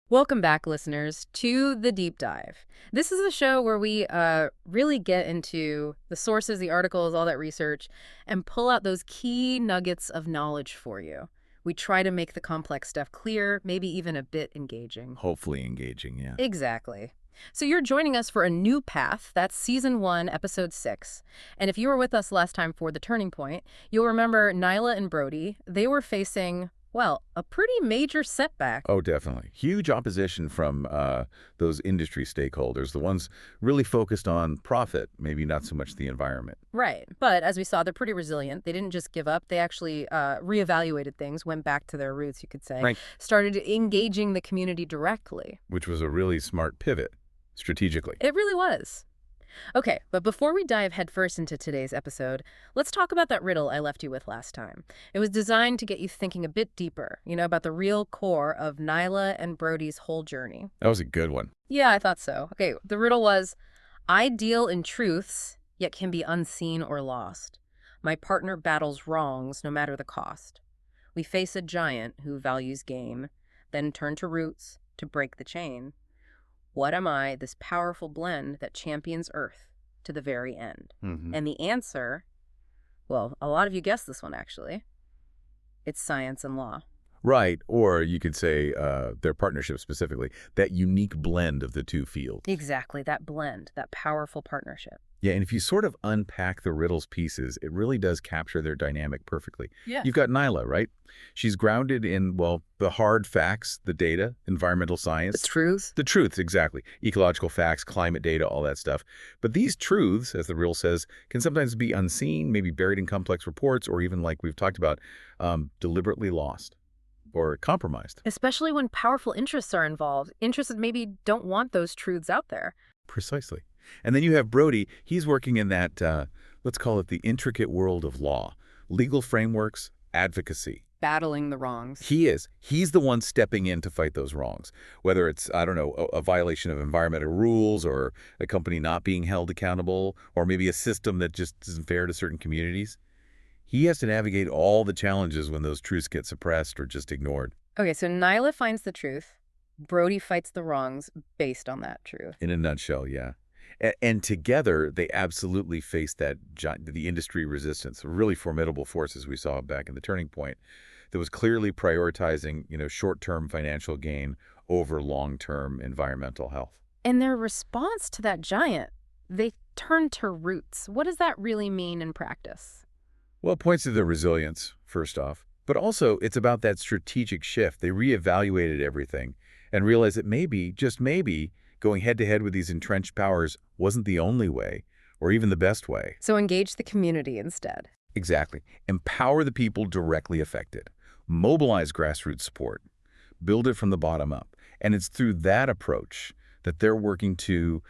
Welcome back, listeners, to The Deep Dive. This is a show where we really get into the sources, the articles, all that research, and pull out those key nuggets of knowledge for you. We try to make the complex stuff clear, maybe even a bit engaging. Hopefully engaging, yeah. Exactly. So you're joining us for a new path. That's Season 1, Episode 6. And if you were with us last time for The Turning Point, you'll remember Nyla and Brody. They were facing, well, a pretty major setback. Oh, definitely. Huge opposition from those industry stakeholders, the ones really focused on profit, maybe not so much the environment. Right. But as we saw, they're pretty resilient. They didn't just give up. They actually reevaluated things, went back to their roots, you could say, Right. started engaging the community directly. Which was a really smart pivot, strategically. It really was. Okay, but before we dive headfirst into today's episode, let's talk about that riddle I left you with last time. It was designed to get you thinking a bit deeper, about the real core of Nyla and Brody's whole journey. That was a good one. Yeah, I thought so. Okay, the riddle was, I deal in truths, yet can be unseen or lost. My partner battles wrongs, no matter the cost. We face a giant who values game, then turn to roots to break the chain. What am I, this powerful blend that champions Earth to the very end? And the answer, well, a lot of you guessed this one, actually. It's science and law. Right, or you could say their partnership specifically, that unique blend of the two fields. Exactly, that blend, that powerful partnership. Yeah, and if you sort of unpack the riddle's pieces, it really does capture their dynamic perfectly. Yeah. You've got Nyla, right? She's grounded in, well, the hard facts, the data, environmental science. The truth? The truths, exactly. Ecological facts, climate data, all that stuff. But these truths, as the riddle says, can sometimes be unseen, maybe buried in complex reports, or even, like we've talked about, deliberately lost or compromised. Especially when powerful interests are involved. Interests that maybe don't want those truths out there. Precisely. And then you have Brody. He's working in that, let's call it the intricate world of law, legal frameworks, advocacy. Battling the wrongs. He is. He's the one stepping in to fight those wrongs, whether it's, I don't know, a violation of environmental rules or a company not being held accountable or maybe a system that just isn't fair to certain communities. He has to navigate all the challenges when those truths get suppressed or just ignored. Okay, so Nyla finds the truth. Brody fights the wrongs based on that truth. In a nutshell, yeah. And together, they absolutely face the industry resistance, really formidable forces we saw back in the Turning Point that was clearly prioritizing, short-term financial gain over long-term environmental health. And their response to that giant, they turned to roots. What does that really mean in practice? Well, it points to their resilience, first off. But also, it's about that strategic shift. They reevaluated everything and realized that maybe, just maybe, going head-to-head with these entrenched powers wasn't the only way, or even the best way. So engage the community instead. Exactly. Empower the people directly affected. Mobilize grassroots support. Build it from the bottom up. And it's through that approach that they're working to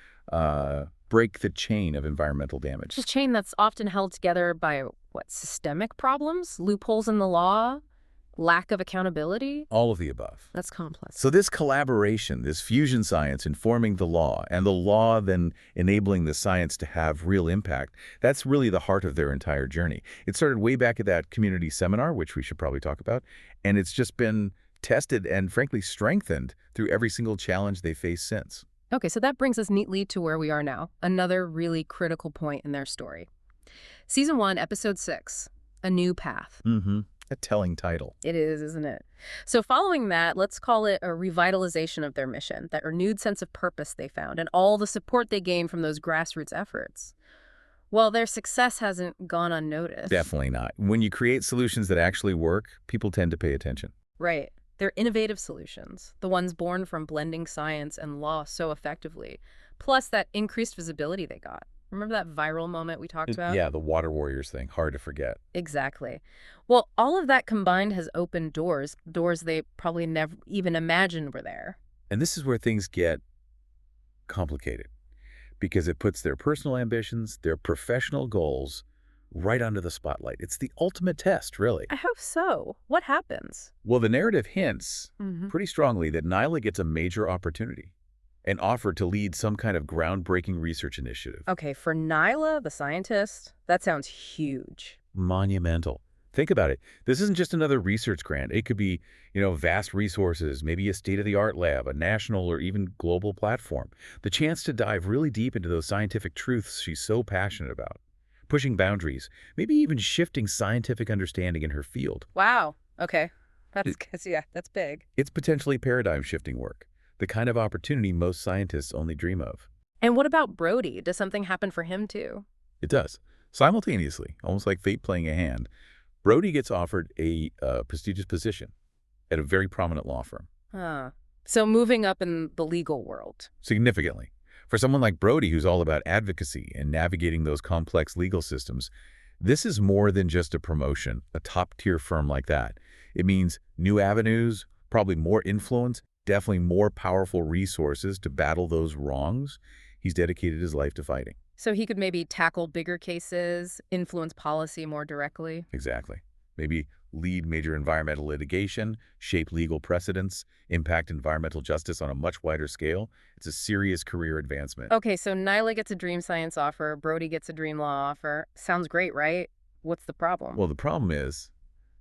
break the chain of environmental damage. It's a chain that's often held together by, systemic problems? Loopholes in the law? Lack of accountability? All of the above. That's complex. So this collaboration, this fusion science informing the law, and the law then enabling the science to have real impact, that's really the heart of their entire journey. It started way back at that community seminar, which we should probably talk about, and it's just been tested and frankly strengthened through every single challenge they faced since. Okay, so that brings us neatly to where we are now, another really critical point in their story. Season 1, Episode 6, A New Path. A telling title. It is, isn't it? So following that, let's call it a revitalization of their mission, that renewed sense of purpose they found, and all the support they gained from those grassroots efforts. Well, their success hasn't gone unnoticed. Definitely not. When you create solutions that actually work, people tend to pay attention. Right. They're innovative solutions, the ones born from blending science and law so effectively, plus that increased visibility they got. Remember that viral moment we talked about? Yeah, the water warriors thing, hard to forget. Exactly. Well, all of that combined has opened doors they probably never even imagined were there. And this is where things get complicated because it puts their personal ambitions, their professional goals right under the spotlight. It's the ultimate test, really. I hope so. What happens? Well, the narrative hints pretty strongly that Nyla gets a major opportunity, an offer to lead some kind of groundbreaking research initiative. Okay, for Nyla, the scientist, that sounds huge. Monumental. Think about it. This isn't just another research grant. It could be, vast resources, maybe a state-of-the-art lab, a national or even global platform. The chance to dive really deep into those scientific truths she's so passionate about. Pushing boundaries, maybe even shifting scientific understanding in her field. Wow. Okay. It- Yeah, that's big. It's potentially paradigm-shifting work, the kind of opportunity most scientists only dream of. And what about Brody? Does something happen for him too? It does. Simultaneously, almost like fate playing a hand, Brody gets offered a prestigious position at a very prominent law firm. Huh. So moving up in the legal world. Significantly. For someone like Brody, who's all about advocacy and navigating those complex legal systems, this is more than just a promotion, a top-tier firm like that. It means new avenues, probably more influence, definitely more powerful resources to battle those wrongs he's dedicated his life to fighting. So he could maybe tackle bigger cases, influence policy more directly. Exactly. Maybe lead major environmental litigation, shape legal precedents, impact environmental justice on a much wider scale. It's a serious career advancement. Okay, so Nyla gets a dream science offer, Brody gets a dream law offer. Sounds great, right? What's the problem? Well, the problem is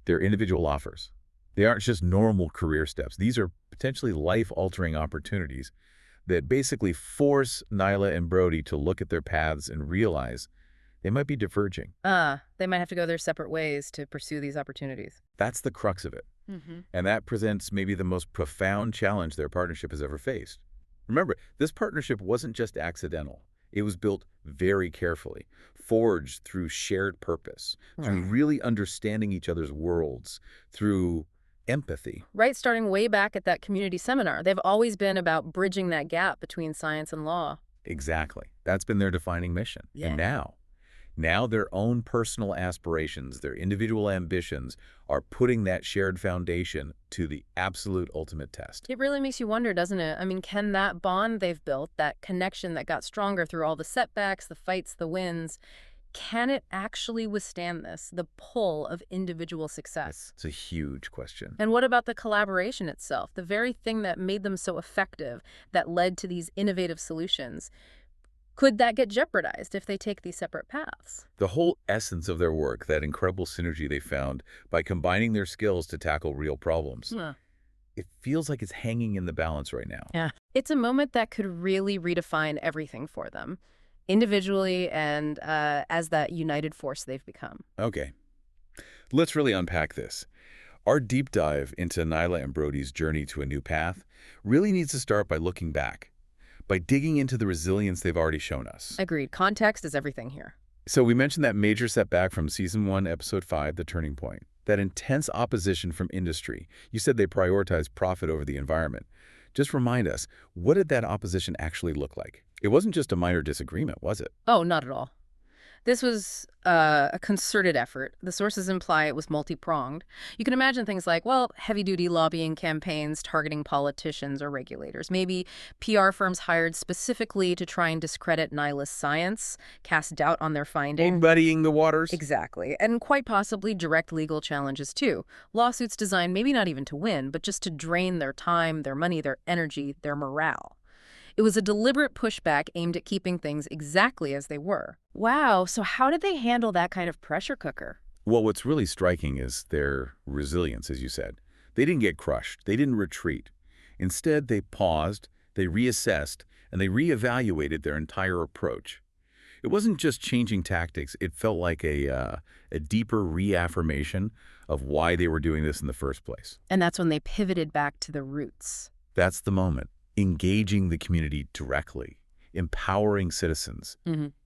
they're individual offers. They aren't just normal career steps. These are potentially life-altering opportunities that basically force Nyla and Brody to look at their paths and realize they might be diverging. They might have to go their separate ways to pursue these opportunities. That's the crux of it. Mm-hmm. And that presents maybe the most profound challenge their partnership has ever faced. Remember, this partnership wasn't just accidental. It was built very carefully, forged through shared purpose, through really understanding each other's worlds, through empathy. Right, starting way back at that community seminar. They've always been about bridging that gap between science and law. Exactly. That's been their defining mission. Yeah. And now their own personal aspirations, their individual ambitions are putting that shared foundation to the absolute ultimate test. It really makes you wonder, doesn't it? I mean, can that bond they've built, that connection that got stronger through all the setbacks, the fights, the wins, can it actually withstand this, the pull of individual success? It's a huge question. And what about the collaboration itself, the very thing that made them so effective, that led to these innovative solutions? Could that get jeopardized if they take these separate paths? The whole essence of their work, that incredible synergy they found by combining their skills to tackle real problems, it feels like it's hanging in the balance right now. Yeah. It's a moment that could really redefine everything for them, individually and as that united force they've become. Okay, let's really unpack this. Our deep dive into Nyla and Brody's journey to a new path really needs to start by looking back, by digging into the resilience they've already shown us. Agreed. Context is everything here. So we mentioned that major setback from Season 1, Episode 5, The Turning Point. That intense opposition from industry. You said they prioritized profit over the environment. Just remind us, what did that opposition actually look like? It wasn't just a minor disagreement, was it? Oh, not at all. This was a concerted effort. The sources imply it was multi-pronged. You can imagine things like, well, heavy-duty lobbying campaigns targeting politicians or regulators. Maybe PR firms hired specifically to try and discredit Nyla's science, cast doubt on their findings. Muddying the waters? Exactly. And quite possibly direct legal challenges, too. Lawsuits designed maybe not even to win, but just to drain their time, their money, their energy, their morale. It was a deliberate pushback aimed at keeping things exactly as they were. Wow, so how did they handle that kind of pressure cooker? Well, what's really striking is their resilience, as you said. They didn't get crushed. They didn't retreat. Instead, they paused, they reassessed, and they reevaluated their entire approach. It wasn't just changing tactics. It felt like a deeper reaffirmation of why they were doing this in the first place. And that's when they pivoted back to the roots. That's the moment. Engaging the community directly, empowering citizens,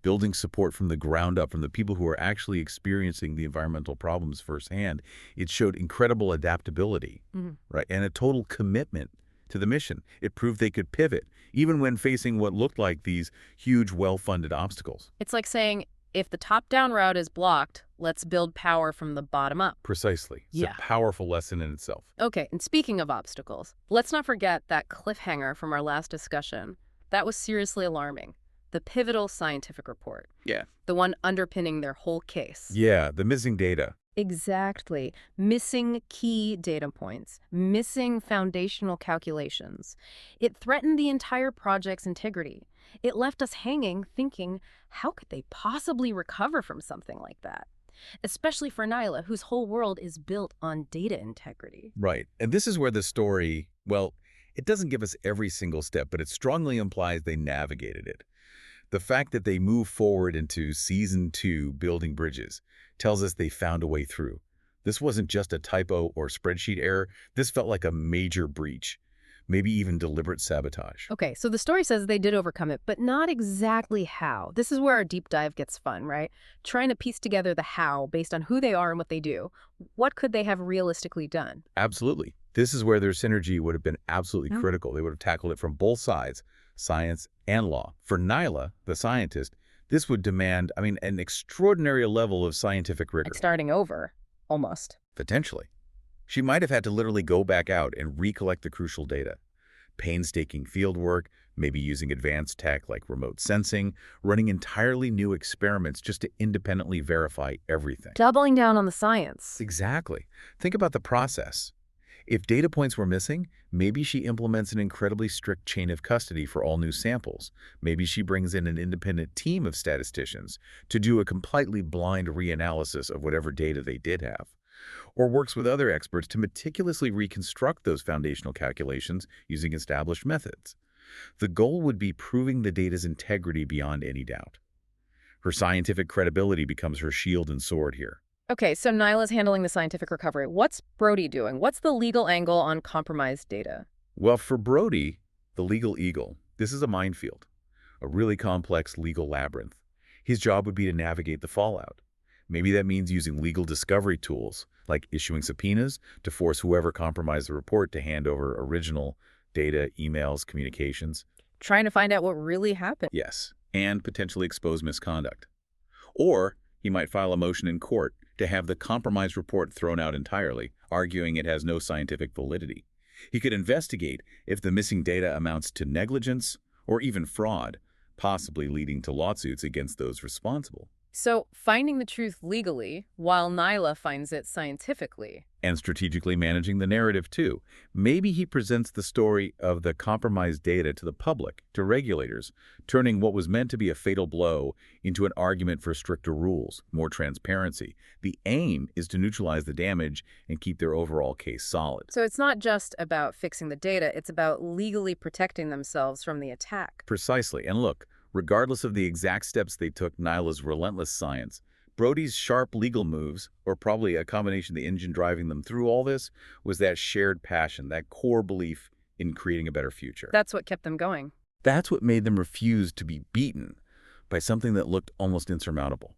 building support from the ground up from the people who are actually experiencing the environmental problems firsthand. It showed incredible adaptability, right, and a total commitment to the mission. It proved they could pivot, even when facing what looked like these huge, well-funded obstacles. It's like saying, if the top-down route is blocked, let's build power from the bottom up. Precisely. It's a powerful lesson in itself. Okay, and speaking of obstacles, let's not forget that cliffhanger from our last discussion. That was seriously alarming. The pivotal scientific report. Yeah. The one underpinning their whole case. Yeah, the missing data. Exactly. Missing key data points. Missing foundational calculations. It threatened the entire project's integrity. It left us hanging, thinking, how could they possibly recover from something like that? especially for Nyla, whose whole world is built on data integrity. Right. And this is where the story, well, it doesn't give us every single step, but it strongly implies they navigated it. The fact that they move forward into season 2 building bridges tells us they found a way through. This wasn't just a typo or spreadsheet error. This felt like a major breach, maybe even deliberate sabotage. Okay, so the story says they did overcome it, but not exactly how. This is where our deep dive gets fun, right? Trying to piece together the how based on who they are and what they do. What could they have realistically done? Absolutely. This is where their synergy would have been absolutely critical. They would have tackled it from both sides, science and law. For Nyla, the scientist, this would demand, an extraordinary level of scientific rigor. Like starting over, almost. Potentially. She might have had to literally go back out and recollect the crucial data. Painstaking field work, maybe using advanced tech like remote sensing, running entirely new experiments just to independently verify everything. Doubling down on the science. Exactly. Think about the process. If data points were missing, maybe she implements an incredibly strict chain of custody for all new samples. Maybe she brings in an independent team of statisticians to do a completely blind reanalysis of whatever data they did have. Or works with other experts to meticulously reconstruct those foundational calculations using established methods. The goal would be proving the data's integrity beyond any doubt. Her scientific credibility becomes her shield and sword here. Okay, so Nyla's handling the scientific recovery. What's Brody doing? What's the legal angle on compromised data? Well, for Brody, the legal eagle, this is a minefield, a really complex legal labyrinth. His job would be to navigate the fallout. Maybe that means using legal discovery tools, like issuing subpoenas to force whoever compromised the report to hand over original data, emails, communications. Trying to find out what really happened. Yes, and potentially expose misconduct. Or he might file a motion in court to have the compromised report thrown out entirely, arguing it has no scientific validity. He could investigate if the missing data amounts to negligence or even fraud, possibly leading to lawsuits against those responsible. So, finding the truth legally, while Nyla finds it scientifically. And strategically managing the narrative, too. Maybe he presents the story of the compromised data to the public, to regulators, turning what was meant to be a fatal blow into an argument for stricter rules, more transparency. The aim is to neutralize the damage and keep their overall case solid. So it's not just about fixing the data, it's about legally protecting themselves from the attack. Precisely. And look, regardless of the exact steps they took, Nyla's relentless science, Brody's sharp legal moves, or probably a combination of the engine driving them through all this, was that shared passion, that core belief in creating a better future. That's what kept them going. That's what made them refuse to be beaten by something that looked almost insurmountable.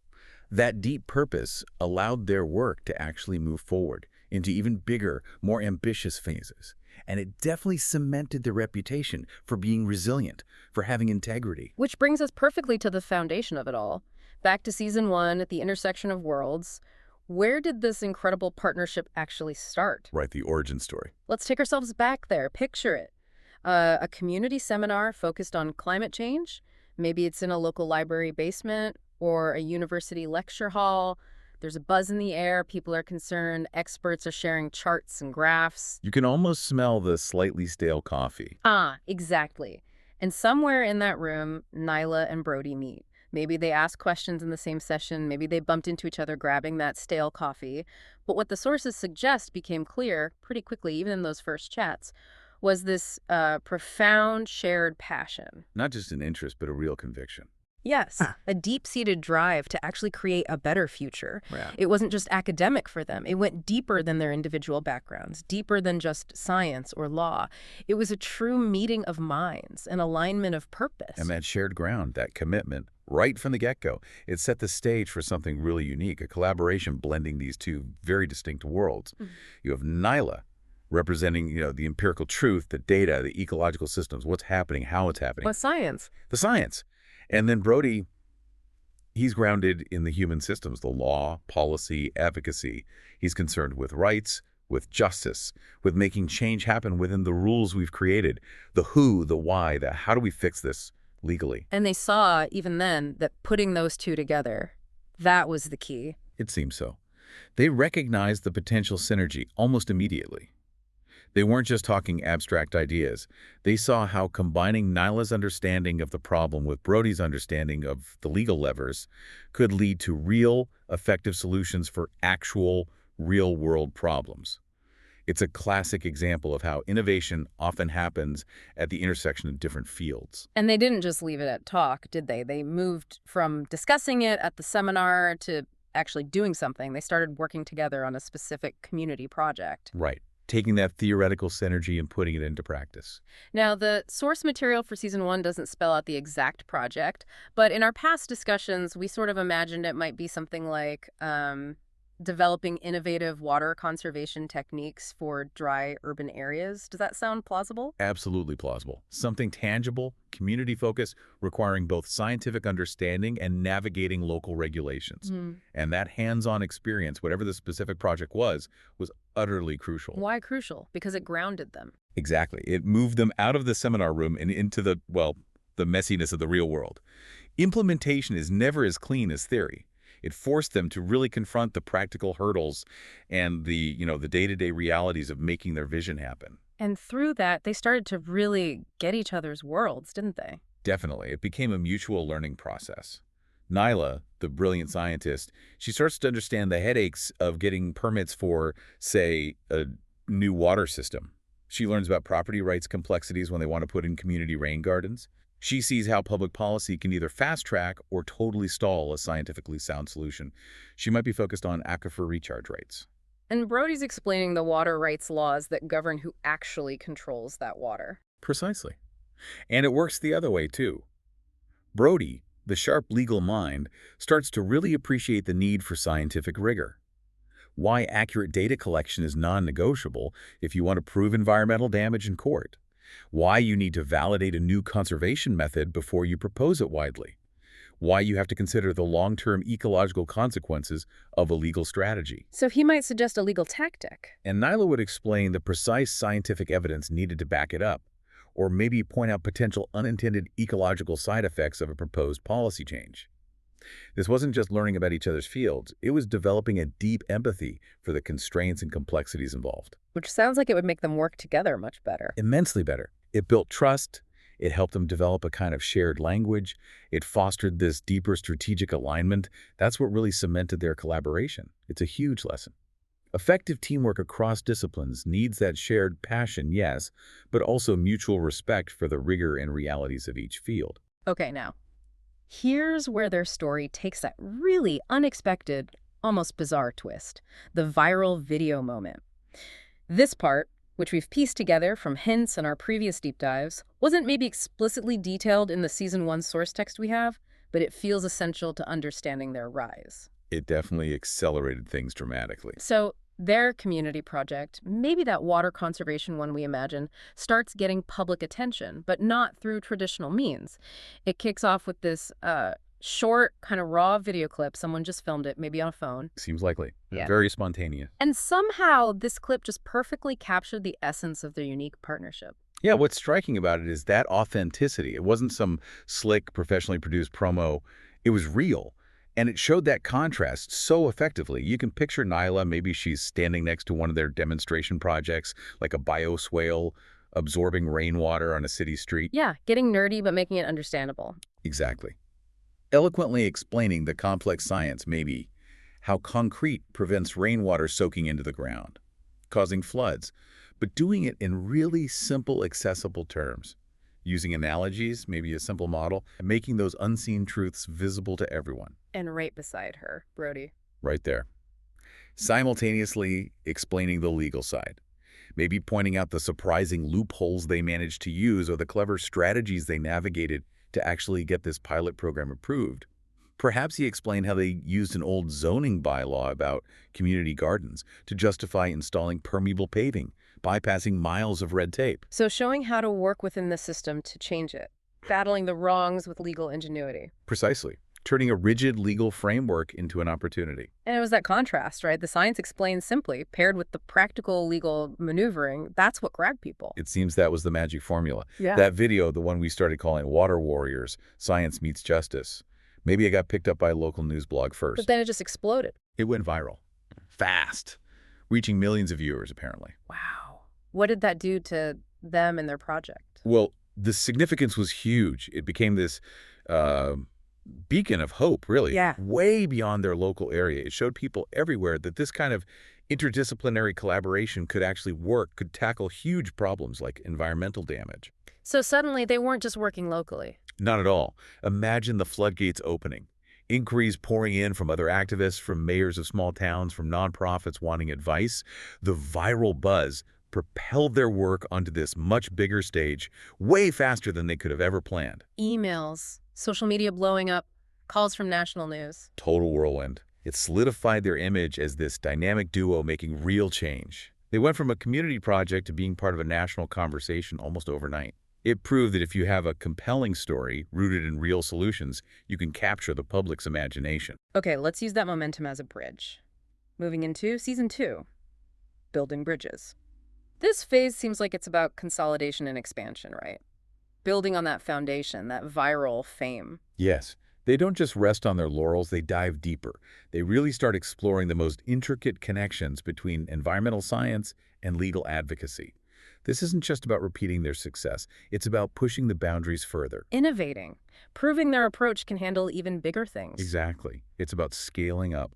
That deep purpose allowed their work to actually move forward into even bigger, more ambitious phases. And it definitely cemented their reputation for being resilient, for having integrity. Which brings us perfectly to the foundation of it all. Back to season 1 at the intersection of worlds. Where did this incredible partnership actually start? Right, the origin story. Let's take ourselves back there. Picture it. A community seminar focused on climate change. Maybe it's in a local library basement or a university lecture hall. There's a buzz in the air. People are concerned. Experts are sharing charts and graphs. You can almost smell the slightly stale coffee. Exactly. And somewhere in that room, Nyla and Brody meet. Maybe they ask questions in the same session. Maybe they bumped into each other grabbing that stale coffee. But what the sources suggest became clear pretty quickly, even in those first chats, was this profound shared passion. Not just an interest, but a real conviction. Yes, a deep-seated drive to actually create a better future. Yeah. It wasn't just academic for them. It went deeper than their individual backgrounds, deeper than just science or law. It was a true meeting of minds, an alignment of purpose. And that shared ground, that commitment, right from the get-go, it set the stage for something really unique, a collaboration blending these two very distinct worlds. You have Nyla representing, the empirical truth, the data, the ecological systems, what's happening, how it's happening. What science? The science. And then Brody, he's grounded in the human systems, the law, policy, advocacy. He's concerned with rights, with justice, with making change happen within the rules we've created. The who, the why, the how do we fix this legally? And they saw, even then, that putting those two together, that was the key. It seems so. They recognized the potential synergy almost immediately. They weren't just talking abstract ideas. They saw how combining Nyla's understanding of the problem with Brody's understanding of the legal levers could lead to real, effective solutions for actual, real-world problems. It's a classic example of how innovation often happens at the intersection of different fields. And they didn't just leave it at talk, did they? They moved from discussing it at the seminar to actually doing something. They started working together on a specific community project. Right. Taking that theoretical synergy and putting it into practice. Now, the source material for season 1 doesn't spell out the exact project, but in our past discussions, we sort of imagined it might be something like developing innovative water conservation techniques for dry urban areas. Does that sound plausible? Absolutely plausible. Something tangible, community-focused, requiring both scientific understanding and navigating local regulations. And that hands-on experience, whatever the specific project was utterly crucial. Why crucial? Because it grounded them. Exactly. It moved them out of the seminar room and into the messiness of the real world. Implementation is never as clean as theory. It forced them to really confront the practical hurdles and the day-to-day realities of making their vision happen. And through that, they started to really get each other's worlds, didn't they? Definitely. It became a mutual learning process. Nyla, the brilliant scientist, she starts to understand the headaches of getting permits for, say, a new water system. She learns about property rights complexities when they want to put in community rain gardens. She sees how public policy can either fast-track or totally stall a scientifically sound solution. She might be focused on aquifer recharge rates. And Brody's explaining the water rights laws that govern who actually controls that water. Precisely. And it works the other way, too. Brody, the sharp legal mind, starts to really appreciate the need for scientific rigor. Why accurate data collection is non-negotiable if you want to prove environmental damage in court. Why you need to validate a new conservation method before you propose it widely. Why you have to consider the long-term ecological consequences of a legal strategy. So he might suggest a legal tactic. And Nyla would explain the precise scientific evidence needed to back it up, or maybe point out potential unintended ecological side effects of a proposed policy change. This wasn't just learning about each other's fields, it was developing a deep empathy for the constraints and complexities involved. Which sounds like it would make them work together much better. Immensely better. It built trust, it helped them develop a kind of shared language, it fostered this deeper strategic alignment. That's what really cemented their collaboration. It's a huge lesson. Effective teamwork across disciplines needs that shared passion, yes, but also mutual respect for the rigor and realities of each field. Okay, now, here's where their story takes that really unexpected, almost bizarre twist. The viral video moment. This part, which we've pieced together from hints in our previous deep dives, wasn't maybe explicitly detailed in the Season 1 source text we have, but it feels essential to understanding their rise. It definitely accelerated things dramatically. So their community project, maybe that water conservation one we imagine, starts getting public attention, but not through traditional means. It kicks off with this short, kind of raw video clip. Someone just filmed it, maybe on a phone. Seems likely. Yeah. Very spontaneous. And somehow this clip just perfectly captured the essence of their unique partnership. Yeah, what's striking about it is that authenticity. It wasn't some slick, professionally produced promo. It was real. And it showed that contrast so effectively. You can picture Nyla, maybe she's standing next to one of their demonstration projects, like a bioswale absorbing rainwater on a city street. Yeah, getting nerdy but making it understandable. Exactly. Eloquently explaining the complex science, maybe, how concrete prevents rainwater soaking into the ground, causing floods, but doing it in really simple, accessible terms. Using analogies, maybe a simple model, and making those unseen truths visible to everyone. And right beside her, Brody. Right there. Simultaneously explaining the legal side. Maybe pointing out the surprising loopholes they managed to use or the clever strategies they navigated to actually get this pilot program approved. Perhaps he explained how they used an old zoning bylaw about community gardens to justify installing permeable paving, bypassing miles of red tape. So showing how to work within the system to change it, battling the wrongs with legal ingenuity. Precisely. Turning a rigid legal framework into an opportunity. And it was that contrast, right? The science explained simply, paired with the practical legal maneuvering, that's what grabbed people. It seems that was the magic formula. Yeah. That video, the one we started calling Water Warriors, Science Meets Justice. Maybe it got picked up by a local news blog first. But then it just exploded. It went viral. Fast. Reaching millions of viewers, apparently. Wow. What did that do to them and their project? Well, the significance was huge. It became this uh, beacon of hope, really, Yeah. way beyond their local area. It showed people everywhere that this kind of interdisciplinary collaboration could actually work, could tackle huge problems like environmental damage. So suddenly they weren't just working locally. Not at all. Imagine the floodgates opening. Inquiries pouring in from other activists, from mayors of small towns, from nonprofits wanting advice. The viral buzz propelled their work onto this much bigger stage, way faster than they could have ever planned. Emails, social media blowing up, calls from national news. Total whirlwind. It solidified their image as this dynamic duo making real change. They went from a community project to being part of a national conversation almost overnight. It proved that if you have a compelling story rooted in real solutions, you can capture the public's imagination. Okay, let's use that momentum as a bridge. Moving into season 2, building bridges. This phase seems like it's about consolidation and expansion, right? Building on that foundation, that viral fame. Yes, they don't just rest on their laurels, they dive deeper. They really start exploring the most intricate connections between environmental science and legal advocacy. This isn't just about repeating their success, it's about pushing the boundaries further. Innovating, proving their approach can handle even bigger things. Exactly. It's about scaling up,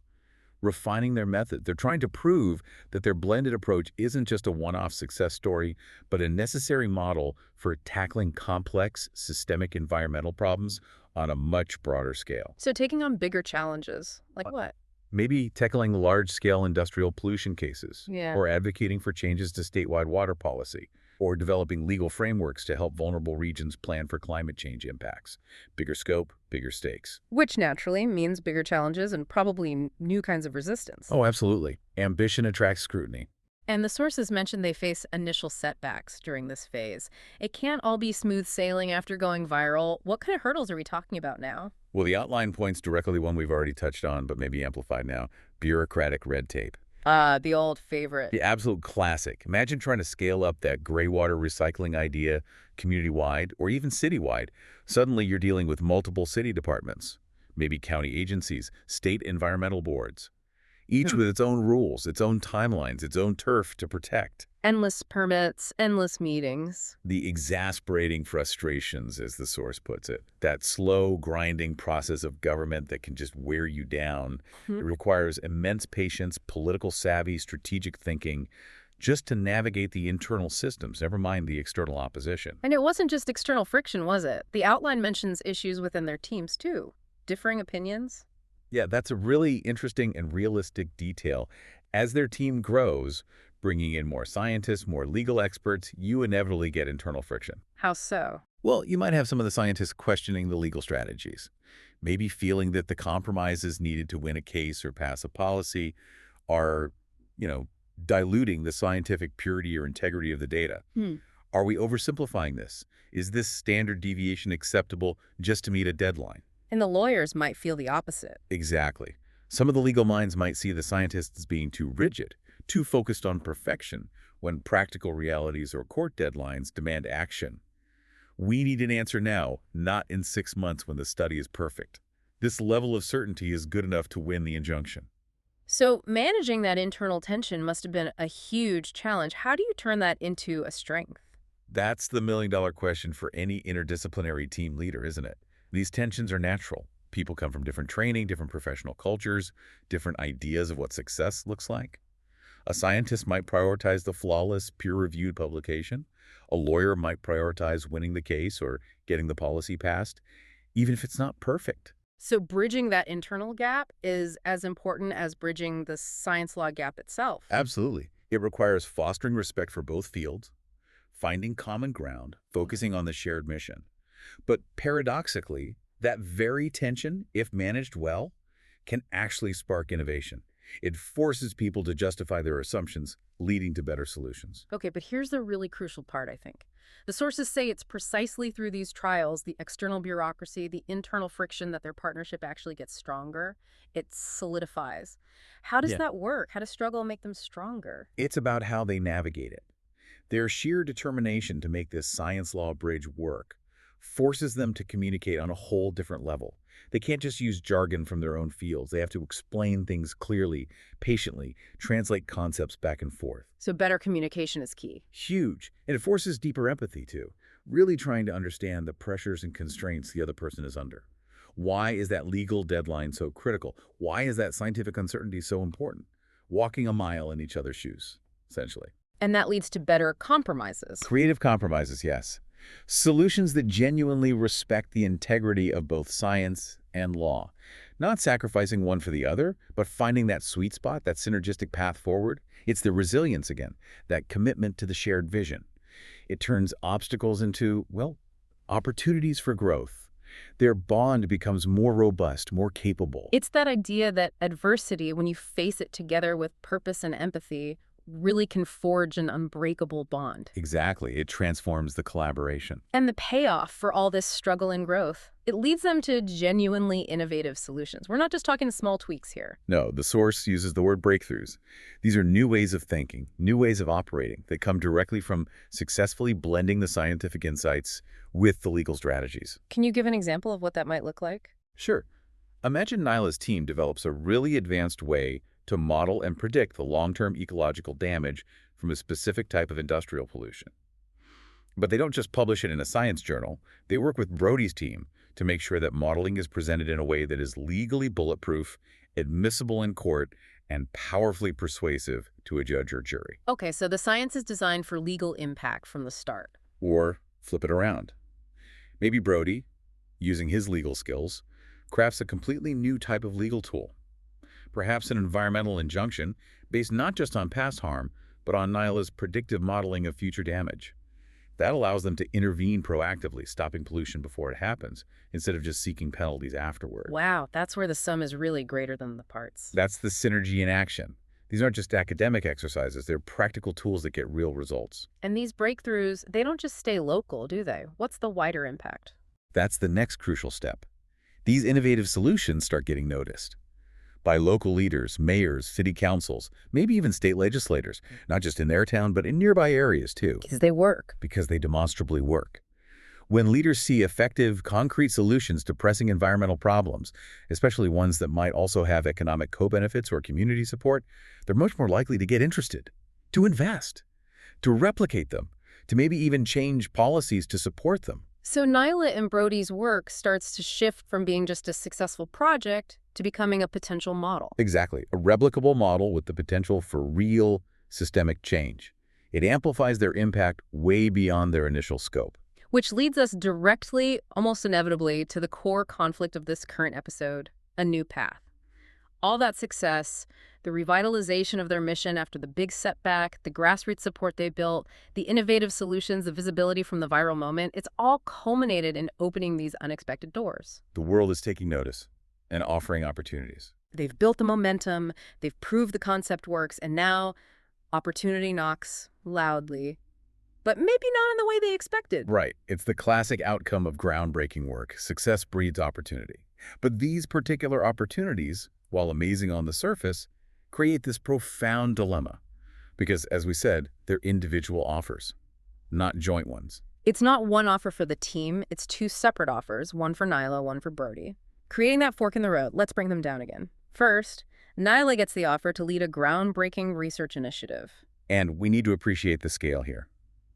refining their method. They're trying to prove that their blended approach isn't just a one-off success story, but a necessary model for tackling complex, systemic environmental problems on a much broader scale. So taking on bigger challenges, like what? Maybe tackling large-scale industrial pollution cases, Yeah. or advocating for changes to statewide water policy, or developing legal frameworks to help vulnerable regions plan for climate change impacts. Bigger scope, bigger stakes. Which naturally means bigger challenges and probably new kinds of resistance. Oh, absolutely. Ambition attracts scrutiny. And the sources mentioned they face initial setbacks during this phase. It can't all be smooth sailing after going viral. What kind of hurdles are we talking about now? Well, the outline points directly to one we've already touched on, but maybe amplified now: bureaucratic red tape. The old favorite. The absolute classic. Imagine trying to scale up that gray water recycling idea community-wide or even city-wide. Suddenly you're dealing with multiple city departments, maybe county agencies, state environmental boards, each with its own rules, its own timelines, its own turf to protect. Endless permits, endless meetings. The exasperating frustrations, as the source puts it. That slow, grinding process of government that can just wear you down. Hmm. It requires immense patience, political savvy, strategic thinking, just to navigate the internal systems, never mind the external opposition. And it wasn't just external friction, was it? The outline mentions issues within their teams, too. Differing opinions. Yeah, that's a really interesting and realistic detail. As their team grows, bringing in more scientists, more legal experts, you inevitably get internal friction. How so? Well, you might have some of the scientists questioning the legal strategies, maybe feeling that the compromises needed to win a case or pass a policy are, you know, diluting the scientific purity or integrity of the data. Hmm. Are we oversimplifying this? Is this standard deviation acceptable just to meet a deadline? And the lawyers might feel the opposite. Exactly. Some of the legal minds might see the scientists as being too rigid, too focused on perfection, when practical realities or court deadlines demand action. We need an answer now, not in 6 months when the study is perfect. This level of certainty is good enough to win the injunction. So managing that internal tension must have been a huge challenge. How do you turn that into a strength? That's the million-dollar question for any interdisciplinary team leader, isn't it? These tensions are natural. People come from different training, different professional cultures, different ideas of what success looks like. A scientist might prioritize the flawless, peer-reviewed publication. A lawyer might prioritize winning the case or getting the policy passed, even if it's not perfect. So bridging that internal gap is as important as bridging the science law gap itself. Absolutely. It requires fostering respect for both fields, finding common ground, focusing on the shared mission. But paradoxically, that very tension, if managed well, can actually spark innovation. It forces people to justify their assumptions, leading to better solutions. Okay, but here's the really crucial part, I think. The sources say it's precisely through these trials, the external bureaucracy, the internal friction, that their partnership actually gets stronger. It solidifies. How does that work? How does struggle make them stronger? It's about how they navigate it. Their sheer determination to make this science law bridge work forces them to communicate on a whole different level. They can't just use jargon from their own fields. They have to explain things clearly, patiently, translate concepts back and forth. So better communication is key. Huge. And it forces deeper empathy, too. Really trying to understand the pressures and constraints the other person is under. Why is that legal deadline so critical? Why is that scientific uncertainty so important? Walking a mile in each other's shoes, essentially. And that leads to better compromises. Creative compromises, yes. Solutions that genuinely respect the integrity of both science and law. Not sacrificing one for the other, but finding that sweet spot, that synergistic path forward. It's the resilience again, that commitment to the shared vision. It turns obstacles into, well, opportunities for growth. Their bond becomes more robust, more capable. It's that idea that adversity, when you face it together with purpose and empathy, really can forge an unbreakable bond. Exactly. It transforms the collaboration. And the payoff for all this struggle and growth, it leads them to genuinely innovative solutions. We're not just talking small tweaks here. No, the source uses the word breakthroughs. These are new ways of thinking, new ways of operating that come directly from successfully blending the scientific insights with the legal strategies. Can you give an example of what that might look like? Sure. Imagine Nyla's team develops a really advanced way to model and predict the long-term ecological damage from a specific type of industrial pollution. But they don't just publish it in a science journal. They work with Brody's team to make sure that modeling is presented in a way that is legally bulletproof, admissible in court, and powerfully persuasive to a judge or jury. Okay, so the science is designed for legal impact from the start. Or flip it around. Maybe Brody, using his legal skills, crafts a completely new type of legal tool. Perhaps an environmental injunction based not just on past harm, but on Nyla's predictive modeling of future damage. That allows them to intervene proactively, stopping pollution before it happens, instead of just seeking penalties afterward. Wow, that's where the sum is really greater than the parts. That's the synergy in action. These aren't just academic exercises, they're practical tools that get real results. And these breakthroughs, they don't just stay local, do they? What's the wider impact? That's the next crucial step. These innovative solutions start getting noticed by local leaders, mayors, city councils, maybe even state legislators, not just in their town, but in nearby areas too. Because they work. Because they demonstrably work. When leaders see effective, concrete solutions to pressing environmental problems, especially ones that might also have economic co-benefits or community support, they're much more likely to get interested, to invest, to replicate them, to maybe even change policies to support them. So Nyla and Brody's work starts to shift from being just a successful project to becoming a potential model. Exactly. A replicable model with the potential for real systemic change. It amplifies their impact way beyond their initial scope. Which leads us directly, almost inevitably, to the core conflict of this current episode, a new path. All that success, the revitalization of their mission after the big setback, the grassroots support they built, the innovative solutions, the visibility from the viral moment, it's all culminated in opening these unexpected doors. The world is taking notice and offering opportunities. They've built the momentum, they've proved the concept works, and now opportunity knocks loudly, but maybe not in the way they expected. Right. It's the classic outcome of groundbreaking work. Success breeds opportunity. But these particular opportunities, while amazing on the surface, create this profound dilemma. Because, as we said, they're individual offers, not joint ones. It's not one offer for the team, it's two separate offers, one for Nyla, one for Brody. Creating that fork in the road, let's bring them down again. First, Nyla gets the offer to lead a groundbreaking research initiative. And we need to appreciate the scale here.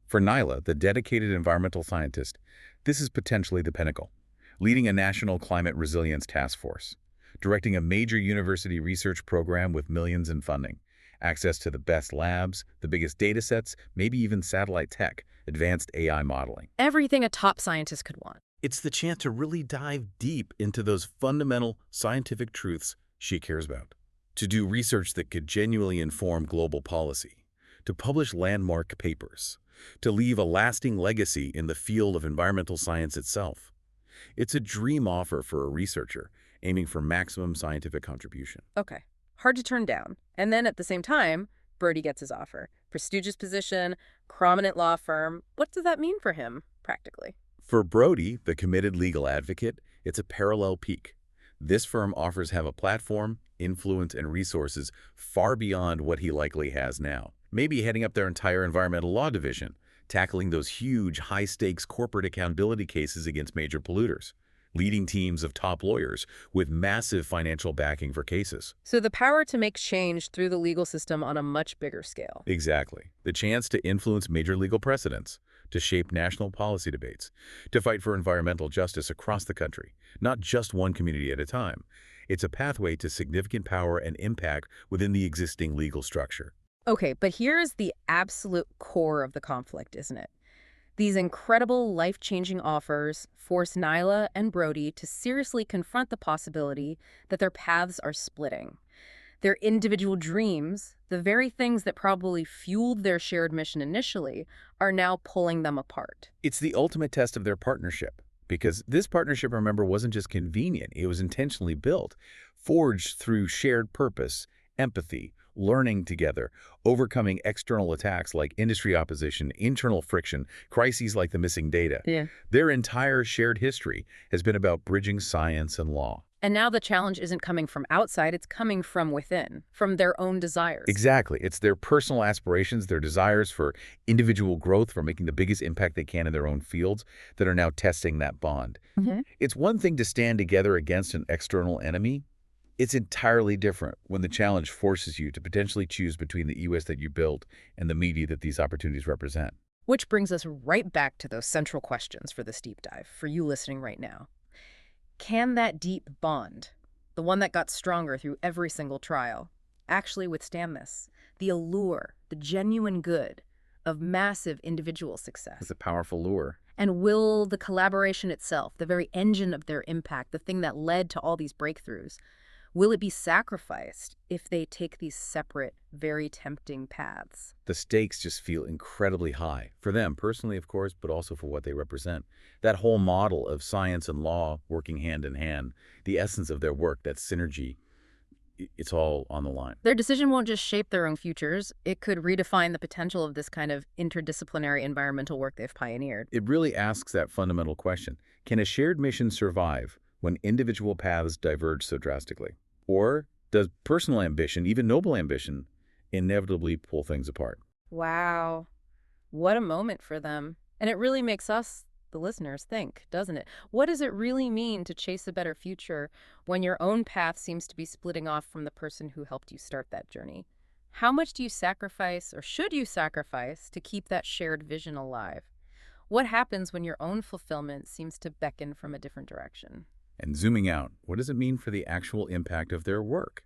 For Nyla, the dedicated environmental scientist, this is potentially the pinnacle. Leading a national climate resilience task force, directing a major university research program with millions in funding, access to the best labs, the biggest data sets, maybe even satellite tech, advanced AI modeling. Everything a top scientist could want. It's the chance to really dive deep into those fundamental scientific truths she cares about, to do research that could genuinely inform global policy, to publish landmark papers, to leave a lasting legacy in the field of environmental science itself. It's a dream offer for a researcher aiming for maximum scientific contribution. Okay, hard to turn down. And then at the same time, Brody gets his offer. Prestigious position, prominent law firm. What does that mean for him, practically? For Brody, the committed legal advocate, it's a parallel peak. This firm offers him a platform, influence, and resources far beyond what he likely has now. Maybe heading up their entire environmental law division, tackling those huge, high-stakes corporate accountability cases against major polluters, leading teams of top lawyers with massive financial backing for cases. So the power to make change through the legal system on a much bigger scale. Exactly. The chance to influence major legal precedents, to shape national policy debates, to fight for environmental justice across the country, not just one community at a time. It's a pathway to significant power and impact within the existing legal structure. Okay, but here's the absolute core of the conflict, isn't it? These incredible life-changing offers force Nyla and Brody to seriously confront the possibility that their paths are splitting. Their individual dreams, the very things that probably fueled their shared mission initially, are now pulling them apart. It's the ultimate test of their partnership, because this partnership, remember, wasn't just convenient. It was intentionally built, forged through shared purpose, empathy, learning together, overcoming external attacks like industry opposition, internal friction, crises like the missing data. Yeah. Their entire shared history has been about bridging science and law. And now the challenge isn't coming from outside, it's coming from within, from their own desires. Exactly. It's their personal aspirations, their desires for individual growth, for making the biggest impact they can in their own fields, that are now testing that bond. Mhm. It's one thing to stand together against an external enemy. It's entirely different when the challenge forces you to potentially choose between the U.S. that you built and the media that these opportunities represent. Which brings us right back to those central questions for this deep dive, for you listening right now. Can that deep bond, the one that got stronger through every single trial, actually withstand this? The allure, the genuine good of massive individual success? It's a powerful lure. And will the collaboration itself, the very engine of their impact, the thing that led to all these breakthroughs, will it be sacrificed if they take these separate, very tempting paths? The stakes just feel incredibly high, for them personally, of course, but also for what they represent. That whole model of science and law working hand in hand, the essence of their work, that synergy, it's all on the line. Their decision won't just shape their own futures, it could redefine the potential of this kind of interdisciplinary environmental work they've pioneered. It really asks that fundamental question. Can a shared mission survive when individual paths diverge so drastically? Or does personal ambition, even noble ambition, inevitably pull things apart? Wow. What a moment for them. And it really makes us, the listeners, think, doesn't it? What does it really mean to chase a better future when your own path seems to be splitting off from the person who helped you start that journey? How much do you sacrifice, or should you sacrifice, to keep that shared vision alive? What happens when your own fulfillment seems to beckon from a different direction? And zooming out, what does it mean for the actual impact of their work?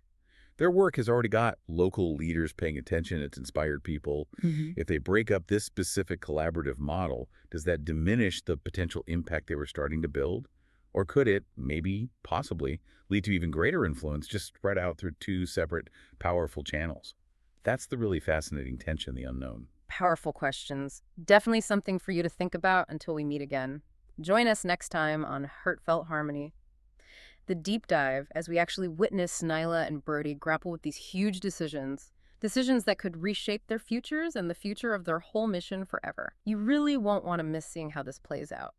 Their work has already got local leaders paying attention. It's inspired people. If they break up this specific collaborative model, does that diminish the potential impact they were starting to build? Or could it, maybe, possibly, lead to even greater influence just spread out through two separate, powerful channels? That's the really fascinating tension, the unknown. Powerful questions. Definitely something for you to think about until we meet again. Join us next time on Heartfelt Harmony. The deep dive as we actually witness Nyla and Brody grapple with these huge decisions that could reshape their futures and the future of their whole mission forever. You really won't want to miss seeing how this plays out.